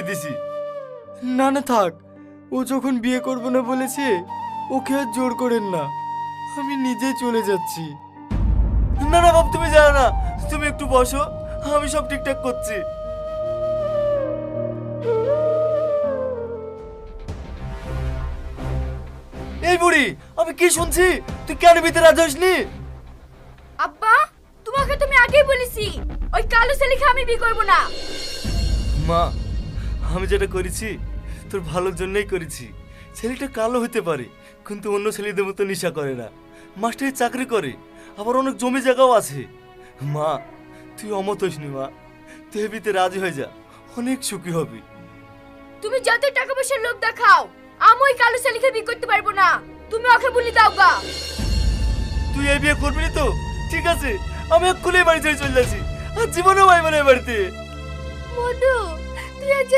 দিছি। না না থাক, ও যখন বিয়ে করবো না বলেছে ওকে আর জোর করেন না, আমি নিজে চলে যাচ্ছি। না না বাপ, তুমি জানো না, তুমি একটু বসো, আমি সব ঠিকঠাক করছি। এই বুড়ি, আমি কি শুনছি? তুই কেন ভিতরে রাজি হসনি? আব্বা, তোমাকে তুমি আগেই বলেছি ওই কালো ছেলেকে আমি বিয়ে করব না। মা, আমি যেটা করেছি তোর ভালোর জন্যই করেছি। ছেলেটা কালো হতে পারে, কিন্তু অন্য ছেলেদের মতো নেশা করে না, মাস্টারি চাকরি করে, আবার অনেক জমি জায়গাও আছে। মা, তুই অমত হসনি মা, তুই এ বিতে রাজি হয়ে যা, অনেক সুখী হবি। তুমি যত টাকা পয়সার লোভ দেখাও, আমি ওই কালো ছেলেকে বিয়ে করতে পারবো না। তুমি ওকে বলে দাও গা। তুই এই বিয়ে করবি না তো? ঠিক আছে, আমি এক্ষুনি বাড়ি ছেড়ে চলে যাচ্ছি, আর জীবনেও আইব না এ বাড়িতে। মধু, তুই আজ